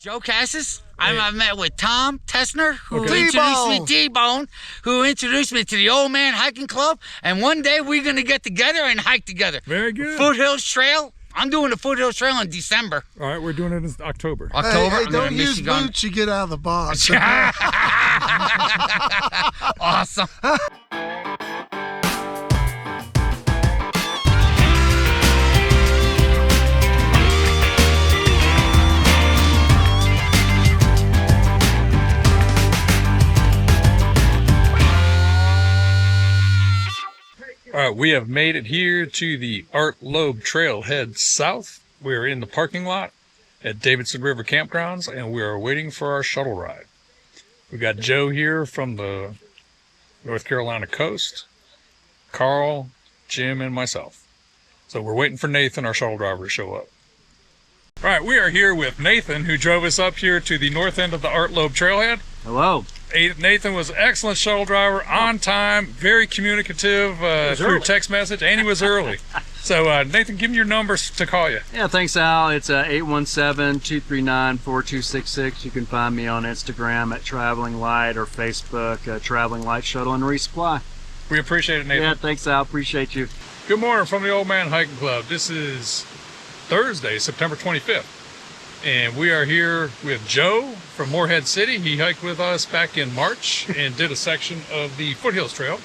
Joe Cassis. I met with Tom Tessner, who Okay. introduced me, T-Bone, who introduced me to the Old Man Hiking Club. And one day we're going to get together and hike together. Very good. Foothills Trail. I'm doing the Foothills Trail in December. All right, we're doing it in October. October. Hey, don't use boots you get out of the box. Awesome. All right, we have made it here to the ArtLoeb Trail. Head south. We're in the parking lot at Davison River Campgrounds, and we are waiting for our shuttle ride. We got Joe here from the North Carolina coast, Carl, Jim, and myself. So we're waiting for Nathan, our shuttle driver, to show up. All right, we are here with Nathan, who drove us up here to the north end of the ArtLoeb Trailhead. Hello. Nathan was an excellent shuttle driver, on time, very communicative through text message, and he was early. So Nathan, give me your numbers to call you. Yeah, thanks, Al. It's 817-239-4266. You can find me on Instagram at Traveling Light or Facebook, Traveling Light Shuttle and Resupply. We appreciate it, Nathan. Yeah, thanks, Al. Appreciate you. Good morning from the Old Man Hiking Club. This is Thursday, September 25th. And we are here with Joe from Morehead City. He hiked with us back in March and did a section of the Foothills Trail.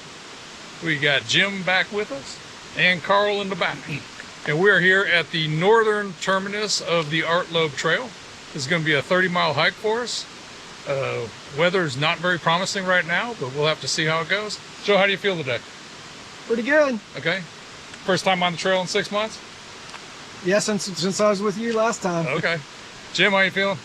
We got Jim back with us and Carl in the back. And we're here at the northern terminus of the ArtLoeb Trail. This is going to be a 30-mile hike for us. Weather's not very promising right now, but we'll have to see how it goes. Joe, how do you feel today? Pretty good. Okay. First time on the trail in 6 months? Yeah, since I was with you last time. Okay. Jim, how you feeling?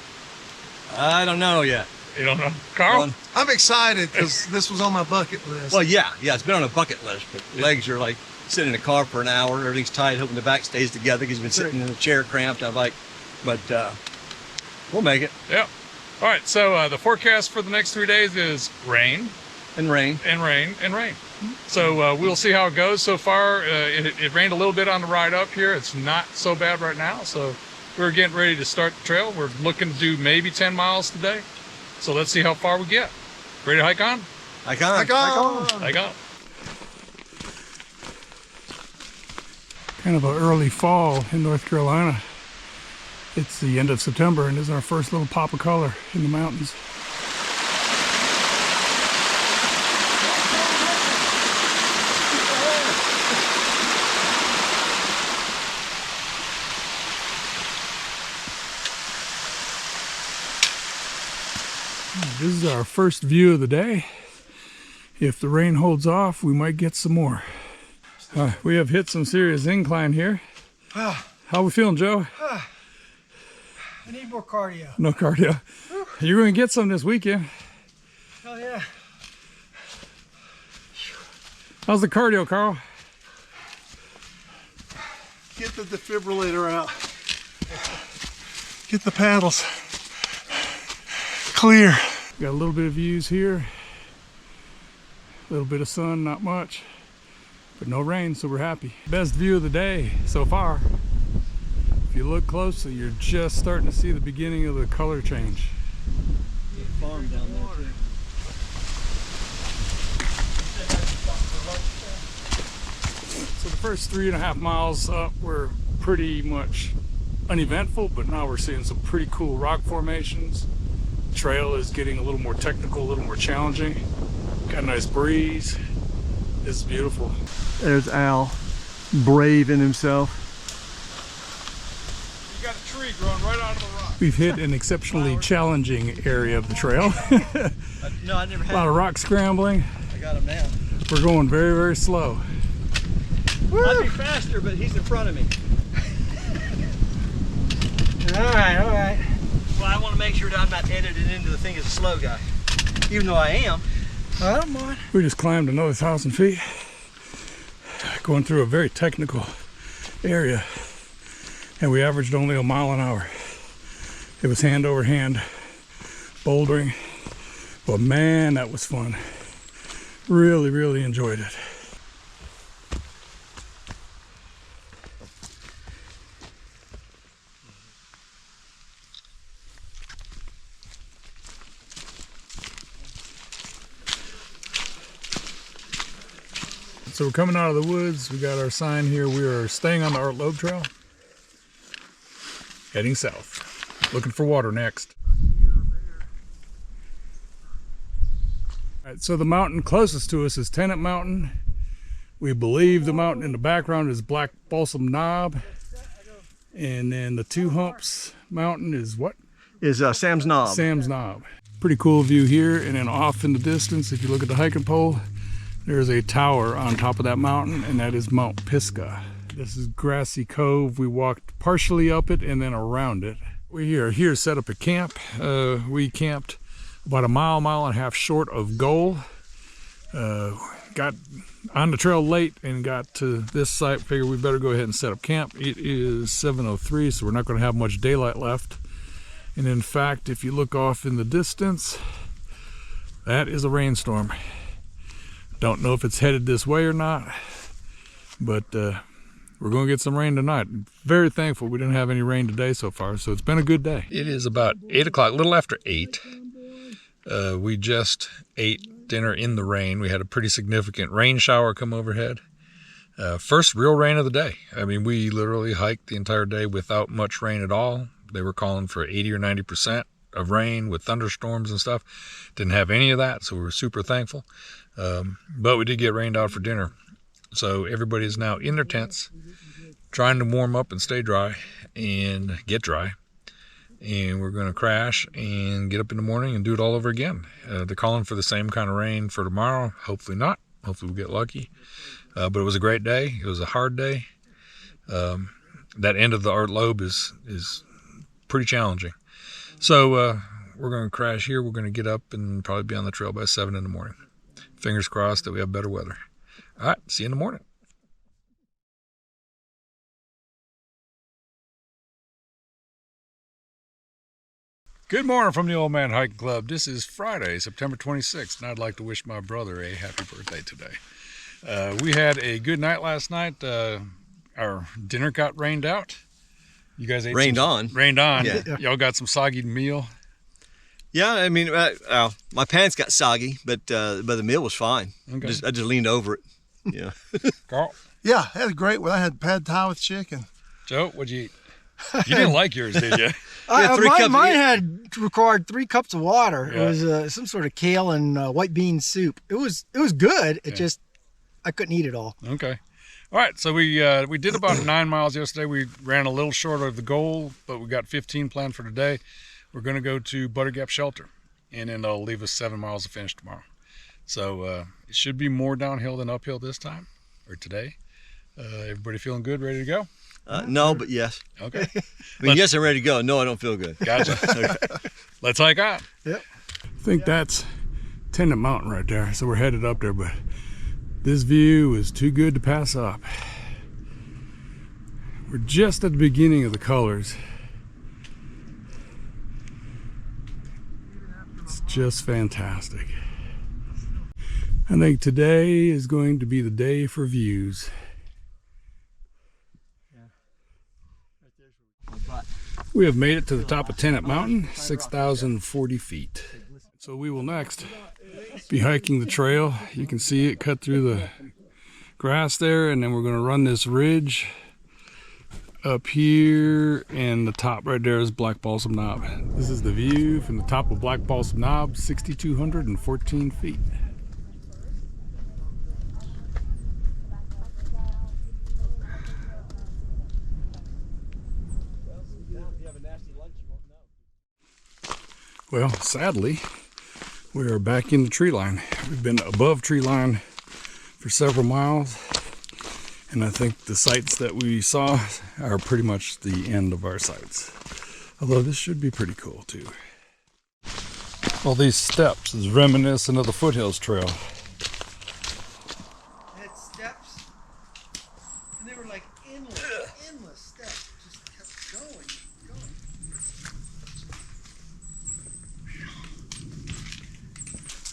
I don't know yet. You don't know? Carl? I'm excited because this was on my bucket list. Well, yeah, it's been on a bucket list, but legs are like sitting in the car for an hour, everything's tight, hoping the back stays together because you've been sitting in a chair cramped. I'm like, but we'll make it. Yeah. All right, so the forecast for the next 3 days is rain. And rain. And rain, and rain. So we'll see how it goes. So far, it rained a little bit on the ride up here. It's not so bad right now, so we're getting ready to start the trail. We're looking to do maybe 10 miles today. So let's see how far we get. Ready to hike on? Hike on. Hike on. Hike on. Kind of an early fall in North Carolina. It's the end of September and this is our first little pop of color in the mountains. This is our first view of the day. If the rain holds off, we might get some more. We have hit some serious incline here. How are we feeling, Joe? I need more cardio. No cardio. You're going to get some this weekend. Hell yeah. How's the cardio, Carl? Get the defibrillator out. Get the paddles. Clear. Got a little bit of views here. A little bit of sun, not much. But no rain, so we're happy. Best view of the day so far. If you look closely, you're just starting to see the beginning of the color change. Farm down there too. So the first 3.5 miles up were pretty much uneventful, but now we're seeing some pretty cool rock formations. The trail is getting a little more technical, a little more challenging. Got a nice breeze. It's beautiful. There's Al, brave in himself. You got a tree growing right out of the rock. We've hit an exceptionally challenging area of the trail. No, I never had. A lot of rock scrambling. I got him now. We're going very, very slow. I'd be faster, but he's in front of me. All right. Well, I want to make sure that I'm not edited into the thing as a slow guy, even though I am. I don't mind. We just climbed another 1,000 feet, going through a very technical area, and we averaged only a mile an hour. It was hand over hand bouldering, but man, that was fun. Really, really enjoyed it. So we're coming out of the woods. We got our sign here. We are staying on the ArtLoeb trail, heading south, looking for water next. All right, so the mountain closest to us is Tennant Mountain. We believe the mountain in the background is Black Balsam Knob. And then the Two Humps Mountain is what? Is Sam's Knob. Sam's Knob. Pretty cool view here. And then off in the distance, if you look at the hiking pole, there's a tower on top of that mountain, and that is Mount Pisgah. This is Grassy Cove. We walked partially up it and then around it. We are here set up a camp. We camped about a mile and a half short of goal. Got on the trail late and got to this site. Figured we better go ahead and set up camp. It is 7:03, so we're not going to have much daylight left. And in fact, if you look off in the distance, that is a rainstorm. Don't know if it's headed this way or not, but we're going to get some rain tonight. Very thankful we didn't have any rain today so far, so it's been a good day. It is about 8 o'clock, a little after 8. We just ate dinner in the rain. We had a pretty significant rain shower come overhead. First real rain of the day. I mean, we literally hiked the entire day without much rain at all. They were calling for 80 or 90% of rain with thunderstorms and stuff. Didn't have any of that, so we were super thankful. But we did get rained out for dinner. So everybody is now in their tents, trying to warm up and stay dry and get dry. And we're going to crash and get up in the morning and do it all over again. They're calling for the same kind of rain for tomorrow. Hopefully not. Hopefully we'll get lucky. But it was a great day. It was a hard day. That end of the ArtLoeb is pretty challenging. So we're going to crash here. We're going to get up and probably be on the trail by 7 in the morning. Fingers crossed that we have better weather. All right, see you in the morning. Good morning from the Old Man Hiking Club. This is Friday, September 26th, and I'd like to wish my brother a happy birthday today. We had a good night last night. Our dinner got rained out. You guys ate Rained on. Rained on. Yeah. Y'all got some soggy meal. Yeah, I mean, my pants got soggy, but the meal was fine. Okay. I just leaned over it. Yeah. Carl? Yeah, that was great. Well, I had pad thai with chicken. Joe, what'd you eat? You didn't like yours, did you? Mine had required 3 cups of water. Yeah. It was some sort of kale and white bean soup. It was good. It just, I couldn't eat it all. Okay. All right, so we did about 9 miles yesterday. We ran a little short of the goal, but we got 15 planned for today. We're going to go to Butter Gap Shelter, and then they'll leave us 7 miles to finish tomorrow. So it should be more downhill than uphill this time, or today. Everybody feeling good, ready to go? No, but yes. Okay. I mean, yes, I'm ready to go. No, I don't feel good. Gotcha. Okay. Let's hike out. Yep. I think that's Tennant Mountain right there. So we're headed up there, but this view is too good to pass up. We're just at the beginning of the colors. It's just fantastic. I think today is going to be the day for views. We have made it to the top of Tennant Mountain, 6,040 feet. So we will next be hiking the trail. You can see it cut through the grass there, and then we're going to run this ridge up here, and the top right there is Black Balsam Knob. This is the view from the top of Black Balsam Knob, 6,214 feet. Well, sadly, we are back in the tree line. We've been above tree line for several miles, and I think the sites that we saw are pretty much the end of our sites. Although this should be pretty cool too. Well, these steps is reminiscent of the Foothills Trail. Had steps, and they were like endless steps. Just kept going.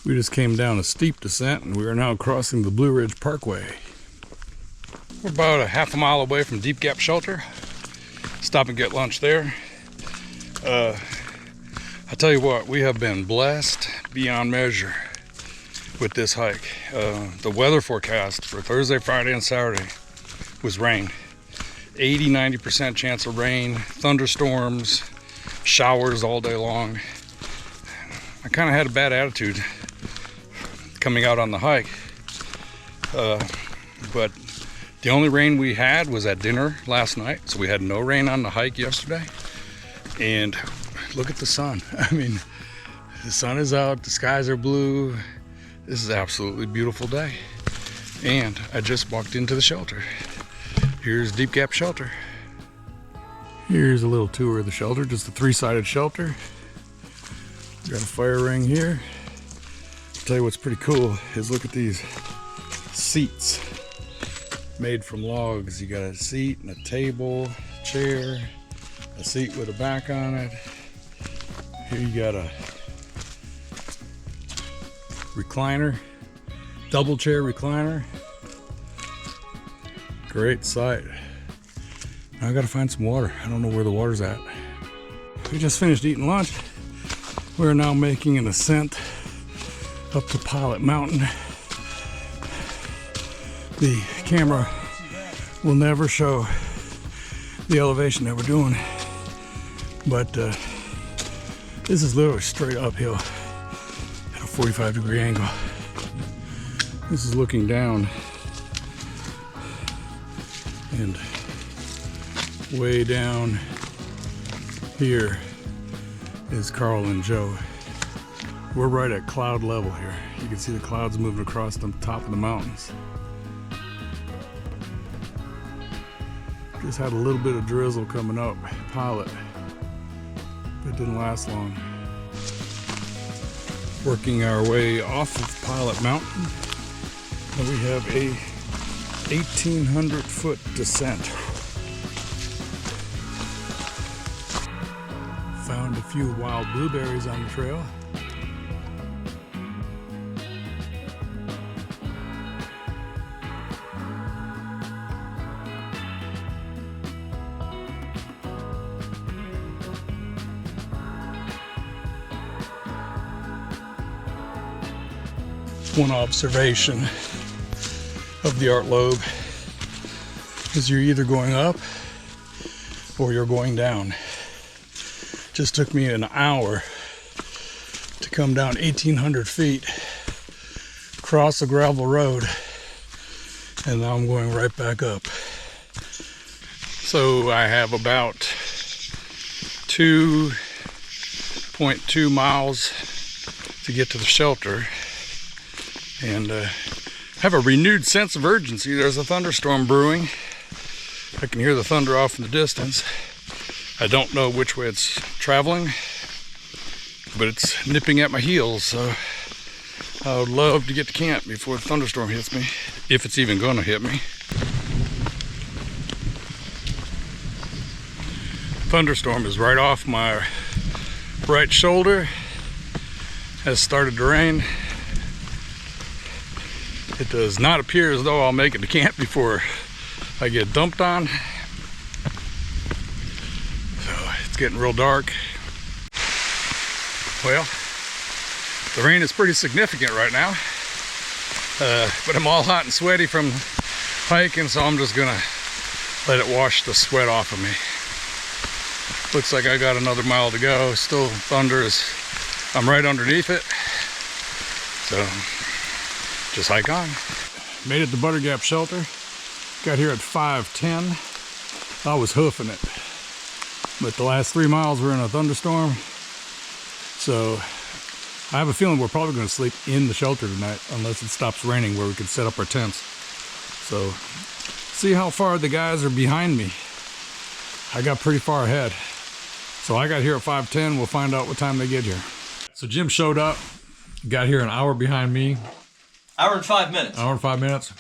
We just came down a steep descent, and we are now crossing the Blue Ridge Parkway. We're about a half a mile away from Deep Gap Shelter. Stop and get lunch there. I tell you what, we have been blessed beyond measure. with this hike. The weather forecast for Thursday, Friday, and Saturday was rain. 80-90% chance of rain, thunderstorms, showers all day long. I kind of had a bad attitude coming out on the hike, but the only rain we had was at dinner last night, so we had no rain on the hike yesterday. And look at the sun. I mean, the sun is out, the skies are blue. This is an absolutely beautiful day. And I just walked into the shelter. Here's Deep Gap Shelter. Here's a little tour of the shelter, just a 3-sided shelter. Got a fire ring here. I'll tell you what's pretty cool is look at these seats made from logs. You got a seat and a table, chair, a seat with a back on it. Here you got a recliner, double chair recliner. Great sight. Now I gotta find some water. I don't know where the water's at. We just finished eating lunch. We're now making an ascent up to Pilot Mountain. The camera will never show the elevation that we're doing, but this is literally straight uphill at a 45-degree angle. This is looking down, and way down here is Carl and Joe. We're right at cloud level here. You can see the clouds moving across the top of the mountains. Just had a little bit of drizzle coming up Pilot, but it didn't last long. Working our way off of Pilot Mountain, and we have a 1,800-foot descent. Found a few wild blueberries on the trail. One observation of the ArtLoeb is you're either going up or you're going down. Just took me an hour to come down 1,800 feet, cross a gravel road, and now I'm going right back up. So I have about 2.2 miles to get to the shelter, and have a renewed sense of urgency. There's a thunderstorm brewing. I can hear the thunder off in the distance. I don't know which way it's traveling, but it's nipping at my heels, so I would love to get to camp before the thunderstorm hits me, if it's even gonna hit me. Thunderstorm is right off my right shoulder. Has started to rain. It does not appear as though I'll make it to camp before I get dumped on. So it's getting real dark. Well, the rain is pretty significant right now. But I'm all hot and sweaty from hiking, so I'm just gonna let it wash the sweat off of me. Looks like I got another mile to go. Still I'm right underneath it. So just hike on. Made it to Butter Gap Shelter. Got here at 5:10. I was hoofing it, but the last 3 miles were in a thunderstorm. So I have a feeling we're probably going to sleep in the shelter tonight unless it stops raining, where we can set up our tents. So see how far the guys are behind me. I got pretty far ahead. So I got here at 5:10. We'll find out what time they get here. So Jim showed up, got here an hour behind me. Hour and 5 minutes. Hour and 5 minutes.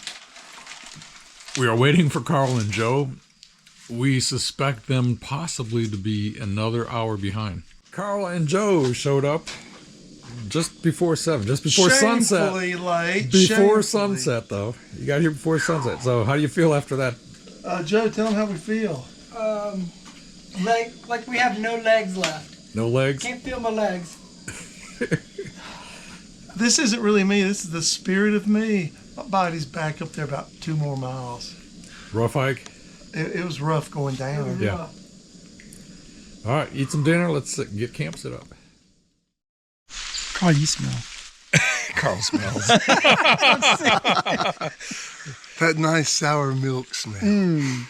We are waiting for Carl and Joe. We suspect them possibly to be another hour behind. Carl and Joe showed up just before 7, just before sunset. Shamefully late. Before Shamefully. sunset, though. You got here before sunset. So how do you feel after that? Joe, tell them how we feel. Like we have no legs left. No legs? Can't feel my legs. This isn't really me. This is the spirit of me. My body's back up there about 2 more miles. Rough hike? It was rough going down. Yeah. All right, eat some dinner. Let's get camp set up. Carl, you smell. Carl smells. That nice sour milk smell.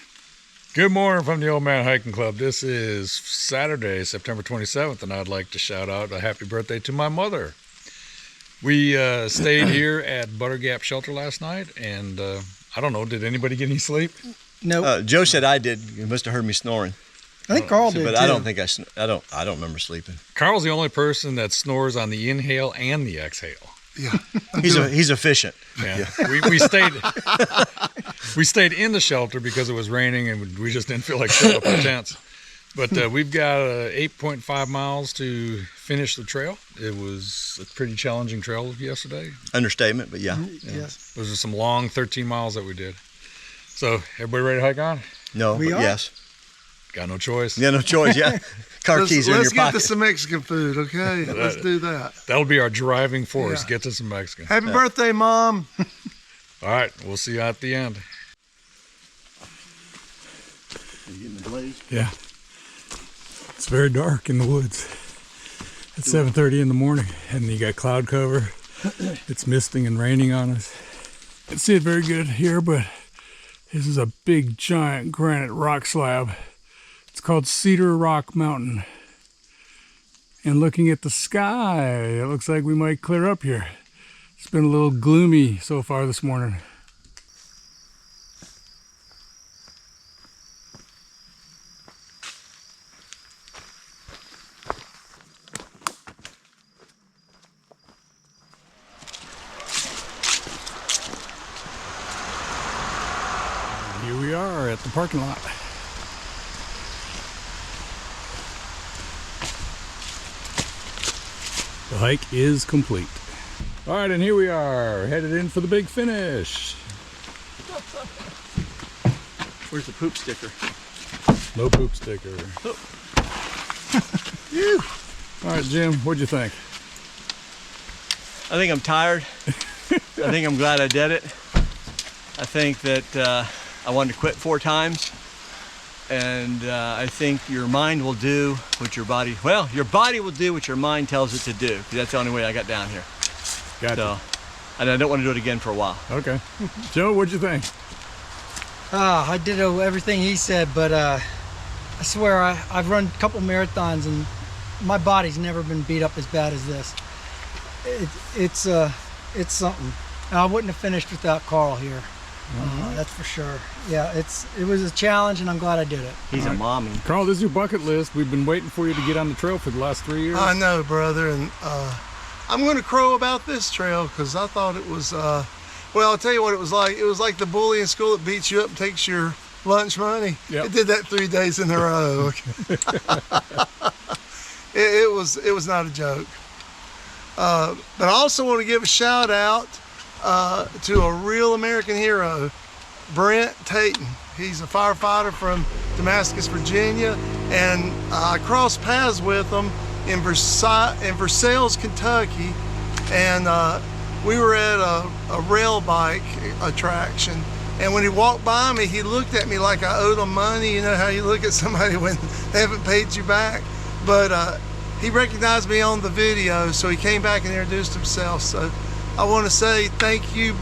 Good morning from the Old Man Hiking Club. This is Saturday, September 27th, and I'd like to shout out a happy birthday to my mother. We stayed here at Butter Gap Shelter last night, and I don't know, did anybody get any sleep? No. Joe said I did. You must have heard me snoring. I think Carl did But too. I don't think I don't remember sleeping. Carl's the only person that snores on the inhale and the exhale. Yeah. He's efficient. Yeah. We stayed in the shelter because it was raining and we just didn't feel like setting up our tents. But we've got 8.5 miles to finish the trail. It was a pretty challenging trail yesterday. Understatement, but yeah. Yes. Those are some long 13 miles that we did. So everybody ready to hike on? No, We but are? yes. Got no choice. Yeah, no choice. Yeah. Car keys are in Let's your get pocket. to some Mexican food, okay? Let's do that. That'll be our driving force. Yeah. Get to some Mexican. Happy birthday, Mom. All right, we'll see you at the end. Yeah. It's very dark in the woods. It's 7:30 in the morning, and you got cloud cover. It's misting and raining on us. You can see it very good here, but this is a big, giant granite rock slab. It's called Cedar Rock Mountain. And looking at the sky, it looks like we might clear up here. It's been a little gloomy so far this morning. Here we are at the parking lot. The hike is complete. All right, and here we are, headed in for the big finish. Where's the poop sticker? No poop sticker. All right, Jim, what'd you think? I think I'm tired. I think I'm glad I did it. I think that I wanted to quit 4 times. And I think your mind will do what your body, your body will do what your mind tells it to do. 'Cause that's the only way I got down here. Gotcha. So, and I don't want to do it again for a while. Okay. Joe, what'd you think? I did everything he said, but I swear I've run a couple marathons and my body's never been beat up as bad as this. It's something. And I wouldn't have finished without Carl here. That's for sure. Yeah, it was a challenge, and I'm glad I did it. He's a mommy. Carl, this is your bucket list. We've been waiting for you to get on the trail for the last 3 years. I know, brother, and I'm going to crow about this trail because I thought it was, well, I'll tell you what it was like. It was like the bully in school that beats you up and takes your lunch money. Yep. It did that 3 days in a row. it was not a joke. But I also want to give a shout out to a real American hero, Brent Tayton. He's a firefighter from Damascus, Virginia, and I crossed paths with him in Versailles, Kentucky, and we were at a rail bike attraction. And when he walked by me, he looked at me like I owed him money. You know how you look at somebody when they haven't paid you back? But he recognized me on the video, so he came back and introduced himself. So I want to say thank you,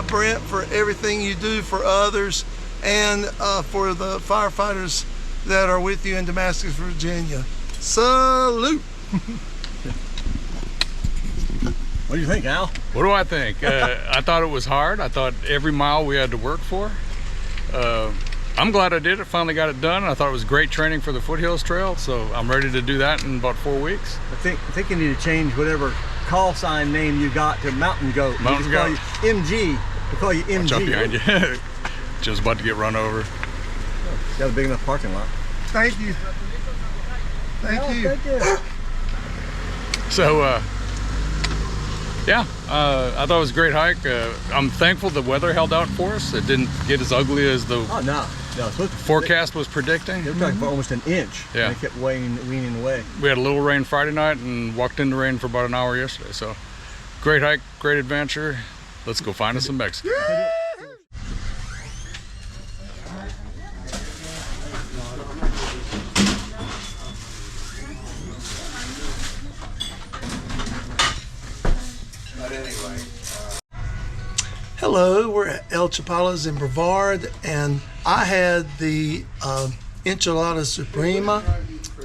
Brent, for everything you do for others and for the firefighters that are with you in Damascus, Virginia. Salute! What do you think, Al? What do I think? I thought it was hard. I thought every mile we had to work for. I'm glad I did it, finally got it done. I thought it was great training for the Foothills Trail, so I'm ready to do that in about 4 weeks. I think you need to change whatever call sign name you got to Mountain Goat. Mountain We just Goat. call you MG. We call you MG. Watch out behind you. Just about to get run over. Got a big enough parking lot. Thank you. Thank you. Thank you. So, yeah, I thought it was a great hike. I'm thankful the weather held out for us. It didn't get as ugly as the Oh, no. It's supposed to, forecast was predicting. they were talking for almost an inch. Yeah. And it kept weaning away. We had a little rain Friday night and walked in the rain for about an hour yesterday. So Great hike, great adventure. Let's go find us some Mexican. Hello, we're at El Chapalas in Brevard, and I had the enchilada suprema,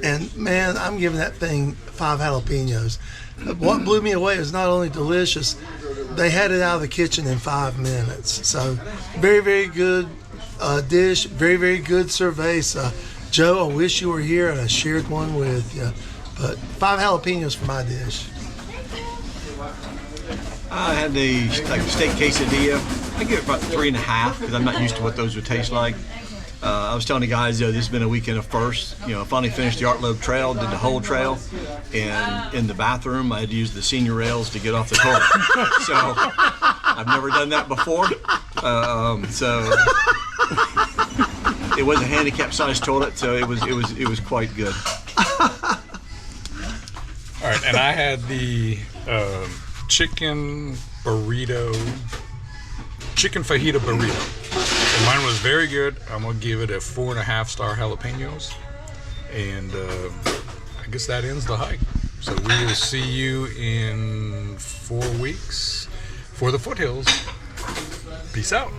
and man, I'm giving that thing 5 jalapenos. What blew me away was not only delicious, they had it out of the kitchen in 5 minutes. So very, very good dish, very, very good cerveza. Joe, I wish you were here and I shared one with you, but 5 jalapenos for my dish. I had the steak quesadilla. I give it about 3.5 because I'm not used to what those would taste like. I was telling the guys, this has been a weekend of firsts. I finally finished the ArtLoeb trail, did the whole trail, and in the bathroom I had to use the senior rails to get off the toilet. So I've never done that before. So it was a handicap-sized toilet, so it was quite good. All right, and I had the chicken fajita burrito. And mine was very good. I'm gonna give it a 4.5-star jalapenos, and I guess that ends the hike. So we will see you in 4 weeks for the foothills. Peace out.